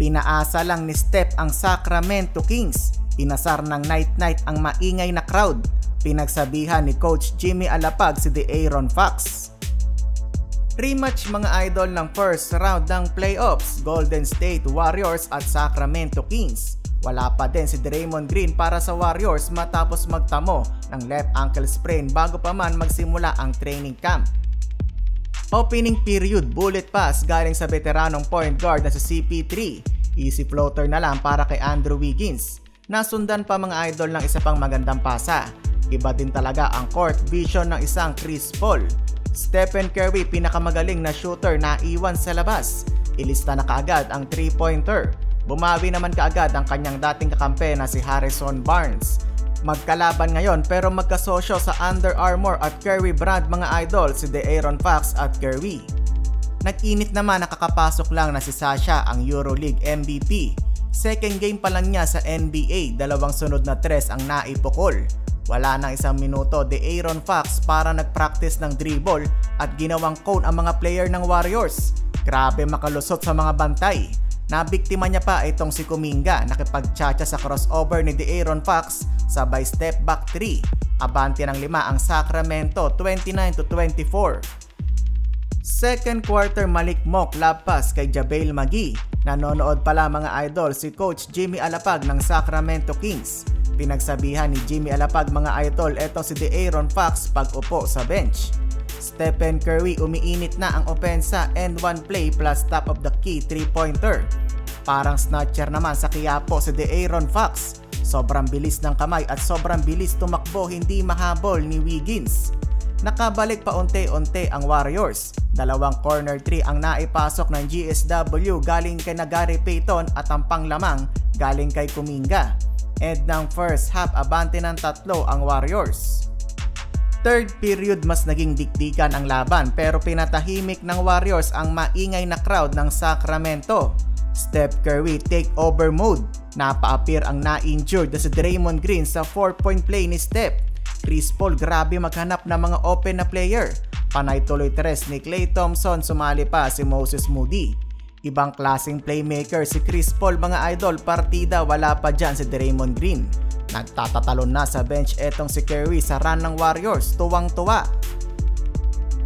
Pinaasa lang ni Steph ang Sacramento Kings. Inasar ng night-night ang maingay na crowd. Pinagsabihan ni Coach Jimmy Alapag si De'Aaron Fox. Rematch mga idol ng first round ng playoffs, Golden State Warriors at Sacramento Kings. Wala pa din si Draymond Green para sa Warriors matapos magtamo ng left ankle sprain bago pa man magsimula ang training camp. Opening period bullet pass galing sa veteranong point guard na si CP3. Easy floater na lang para kay Andrew Wiggins. Nasundan pa mga idol ng isa pang magandang pasa. Iba din talaga ang court vision ng isang Chris Paul. Stephen Curry, pinakamagaling na shooter, na iwan sa labas. Ilista na kaagad ang 3-pointer. Bumawi naman kaagad ang kanyang dating kakampi na si Harrison Barnes. Magkalaban ngayon pero magkasosyo sa Under Armour at Curry brand mga idol si De'Aaron Fox at Curry. Nag-init naman, nakakapasok lang na si Sasha, ang EuroLeague MVP. Second game pa lang niya sa NBA, dalawang sunod na tres ang naipukol. Wala nang isang minuto, De'Aaron Fox para nag-practice ng dribble at ginawang cone ang mga player ng Warriors. Grabe makalusot sa mga bantay. Nabiktima niya pa itong si Kuminga, nakipagtsatsa sa crossover ni De'Aaron Fox, sabay step back 3. Abante ng 5 ang Sacramento, 29-24. Second quarter malikmok lob pass kay JaVale McGee. Nanonood pala mga idol si Coach Jimmy Alapag ng Sacramento Kings. Pinagsabihan ni Jimmy Alapag mga idol etong si De'Aaron Fox pag upo sa bench. Stephen Curry, umiinit na ang opensa and one play plus top of the key 3-pointer. Parang snatcher naman sa Quiapo si De'Aaron Fox. Sobrang bilis ng kamay at sobrang bilis tumakbo, hindi mahabol ni Wiggins. Nakabalik pa unti-unti ang Warriors. Dalawang corner 3 ang naipasok ng GSW galing kay Gary Payton at ang panglamang galing kay Kuminga. And ng first half, abante ng 3 ang Warriors. Third period, mas naging dikdikan ang laban pero pinatahimik ng Warriors ang maingay na crowd ng Sacramento. Steph Curry take over mode. Napa-appear ang na-injured na si Draymond Green sa 4-point play ni Steph. Chris Paul, grabe maghanap ng mga open na player. Panay tuloy tres ni Klay Thompson, sumali pa si Moses Moody. Ibang klaseng playmaker si Chris Paul mga idol, partida wala pa dyan si Draymond Green. Nagtatatalon na sa bench etong si Curry sa run ng Warriors, tuwang-tuwa.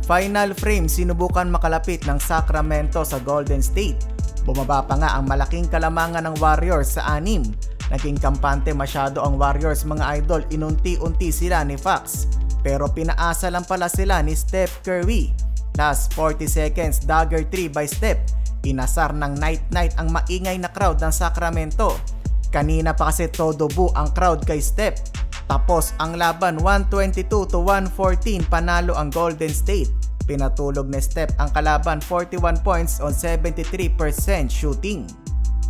Final frame, sinubukan makalapit ng Sacramento sa Golden State. Bumaba pa nga ang malaking kalamangan ng Warriors sa 6. Naging kampante masyado ang Warriors mga idol, inunti-unti sila ni Fox. Pero pinaasa lang pala sila ni Steph Curry. Last 40 seconds, dagger 3 by Steph. Inasar ng night-night ang maingay na crowd ng Sacramento. Kanina pa kasi todo bu ang crowd kay Steph. Tapos ang laban 122-114, panalo ang Golden State. Pinatulog ni Steph ang kalaban 41 points on 73% shooting.